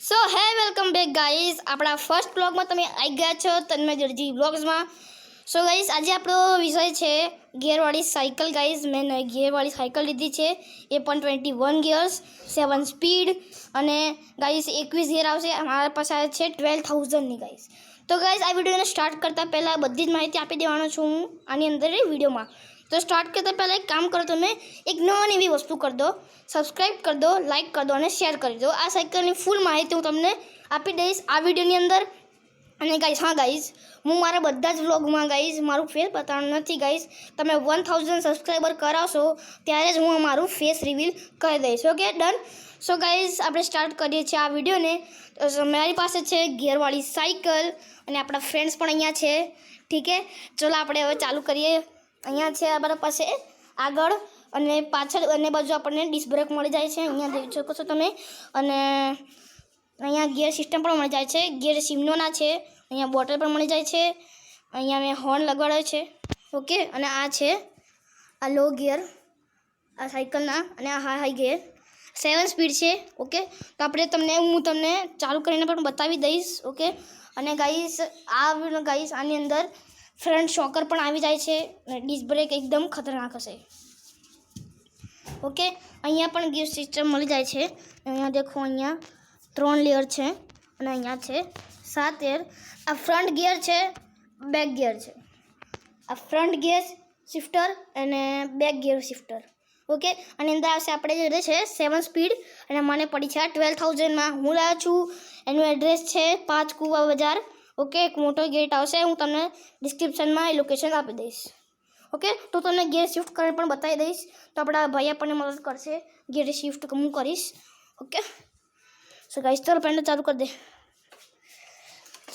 સો હે welcome back guys આપણા first બ્લોગમાં તમે આવી ગયા છો તન્મય દરજી બ્લોગ્સમાં. સો ગાઈઝ આજે આપણો વિષય છે ગિયરવાળી સાયકલ. ગાઈઝ મેં ગિયરવાળી સાયકલ લીધી છે, એ પણ 21 ગિયર્સ 7 સ્પીડ અને ગાઈઝ 21 ગિયર આવશે. અમારા પાસે છે 12,000ની ગાઈઝ. તો ગાઈઝ આ વિડીયોને સ્ટાર્ટ કરતાં પહેલાં બધી જ માહિતી આપી દેવાનો છું હું આની અંદર વિડીયોમાં. તો સ્ટાર્ટ કરતાં પહેલાં એક કામ કરો, તમે એક નવી એવી વસ્તુ કરી દો, સબસ્ક્રાઈબ કરી દો, લાઇક કરી દો અને શેર કરી દો. આ સાયકલની ફૂલ માહિતી હું તમને આપી દઈશ આ વિડીયોની અંદર. અને ગાઈઝ હા ગાઈઝ હું મારા બધા જ વ્લોગમાં ગાઈઝ મારું ફેસ બતાવવાનું નથી ગાઈઝ. તમે 1000 સબસ્ક્રાઈબર કરાવશો ત્યારે જ હું મારું ફેસ રિવીલ કરી દઈશ. Okay done. સો ગાઈઝ આપણે સ્ટાર્ટ કરીએ છીએ આ વિડીયોને. મારી પાસે છે ગિયરવાળી સાયકલ અને આપણા ફ્રેન્ડ્સ પણ અહીંયા છે. ઠીક છે, ચલો આપણે હવે ચાલુ કરીએ. અહીંયા છે આપણા પાસે આગળ અને પાછળ બંને બાજુ આપણને ડિસ્ક બ્રેક મળી જાય છે, અહીંયા જોઈ શકો છો તમે. અને અહીંયા ગિયર સિસ્ટમ પણ મળી જાય છે, ગિયર સિમ્નોના છે, અહીંયા બોટલ પણ મળી જાય છે, અહીંયા મેં હોર્ન લગાડ્યો છે. ઓકે, અને આ છે આ લો ગિયર આ સાયકલના અને આ હાઈ ગિયર 7 સ્પીડ છે. ઓકે, તો આપણે હું તમને ચાલુ કરીને પણ બતાવી દઈશ. ઓકે, અને ગાઈસ આની અંદર ફ્રન્ટ શોકર પણ આવી જાય છે અને ડિસ્ક બ્રેક એકદમ ખતરનાક હશે. ઓકે, અહીંયા પણ ગિયર સિસ્ટમ મળી જાય છે. અહીંયા દેખો, અહીંયા 3 લેયર છે અને અહીંયા છે 7 લેયર. આ ફ્રન્ટ ગિયર છે, બેક ગિયર છે. આ ફ્રન્ટ ગિયર શિફ્ટર અને બેક ગિયર શિફ્ટર. ઓકે, અને અંદર આવશે આપણે જે છે 7 સ્પીડ અને મને પડી છે 12,000માં. હું લાવ્યો છું, એનું એડ્રેસ છે 5 કુવા બજાર. ઓકે, એક મોટો ગેટ આવશે, હું તમને ડિસ્ક્રિપ્શનમાં એ લોકેશન આપી દઈશ. ઓકે, તો તમને ગિયર શિફ્ટ કરીને પણ બતાવી દઈશ. તો આપણા ભાઈ આપણને મદદ કરશે, ગિયર શિફ્ટ હું કરીશ. ઓકે, સો ગાઈસ ચલો પેન્ડ ચાલુ કરી દે.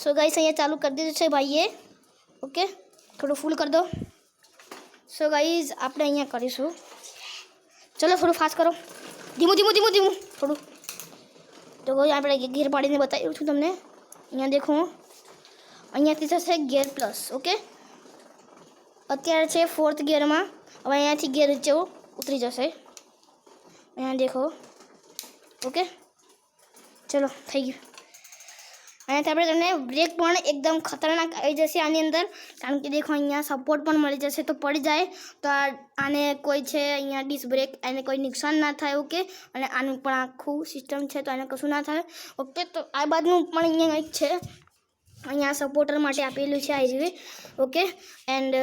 સો ગાઈસ અહીંયા ચાલુ કરી દીધું છે ભાઈએ. ઓકે, થોડું ફૂલ કરી દો. સો ગાઈસ આપણે અહીંયા કરીશું, ચલો થોડું ફાસ્ટ કરો, ધીમું ધીમું ધીમું ધીમું થોડું. તો આપણે ગિયર પાડીને બતાવ્યું છું તમને. અહીંયા દેખો, અહીંયાથી થશે ગિયર પ્લસ. ઓકે, અત્યારે છે 4th ગિયરમાં. હવે અહીંયાથી ગિયર નીચે ઉતરી જશે. અહીંયા દેખો. ઓકે, ચલો થઈ ગયું. અહીંયાથી આપણે તમને બ્રેક પણ એકદમ ખતરનાક આવી જશે આની અંદર, કારણ કે દેખો અહીંયા સપોર્ટ પણ મળી જશે. તો પડી જાય તો આને કોઈ છે અહીંયા ડિસ્ક બ્રેક, એને કોઈ નુકસાન ના થાય. ઓકે, અને આનું પણ આખું સિસ્ટમ છે તો એને કશું ના થાય. ઓકે, તો આ બાજુનું પણ અહીંયા એક છે, અહીંયા સપોર્ટર માટે આપેલું છે આ રીતે. ઓકે, એન્ડ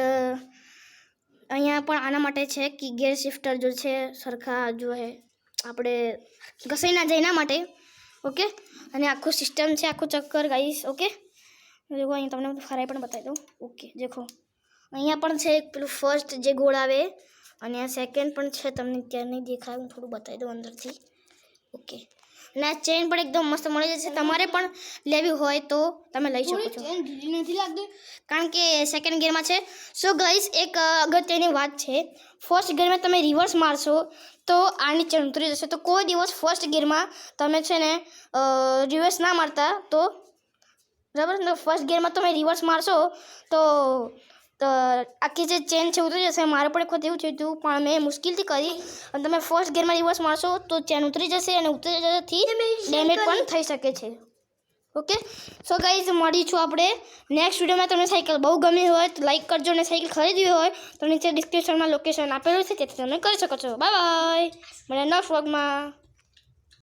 અહીંયા પણ આના માટે છે કે ગિયર શિફ્ટર જો છે સરખા જો હે આપણે ઘસાઈ ના જાય એના માટે. ઓકે, અને આખું સિસ્ટમ છે, આખું ચક્કર ગાઈસ. ઓકે, દેખો અહીંયા તમને ફરાઈ પણ બતાવી દઉં. ઓકે, દેખો અહીંયા પણ છે પેલું ફર્સ્ટ જે ગોળ આવે અને આ સેકન્ડ પણ છે, તમને ક્યાં નહીં દેખાય, હું થોડું બતાવી દઉં અંદરથી. ઓકે, અને આ ચેન પણ એકદમ મસ્ત મળી જશે. તમારે પણ લેવી હોય તો તમે લઈ શકો છો, નથી લાગતું કારણ કે સેકન્ડ ગિયરમાં છે. સો ગાઈસ એક અગત્યની વાત છે, ફર્સ્ટ ગિયરમાં તમે રિવર્સ મારશો તો આ નીચે ઉતરી જશે. તો કોઈ દિવસ ફર્સ્ટ ગિયરમાં તમે છે ને રિવર્સ ના મારતા, તો બરાબર. ફર્સ્ટ ગિયરમાં તમે રિવર્સ મારશો તો આખી જે ચેન છે ઉતરી જશે. મારે પણ એક વખત એવું થયું હતું, પણ મેં મુશ્કેલથી કરી. અને તમે ફર્સ્ટ ગિયરમાં રિવર્સ મારશો તો ચેન ઉતરી જશે અને ઉતરી જવાથી ડેમેજ પણ થઈ શકે છે. ઓકે, સો ગાઈઝ મળીશું આપણે નેક્સ્ટ વિડીયોમાં. તમને સાયકલ બહુ ગમી હોય તો લાઇક કરજો, અને સાયકલ ખરીદવી હોય તો નીચે ડિસ્ક્રિપ્શનમાં લોકેશન આપેલું છે, તેથી તમે કરી શકો છો. બાય બાય, મળે નેક્સ્ટ વ્લોગમાં.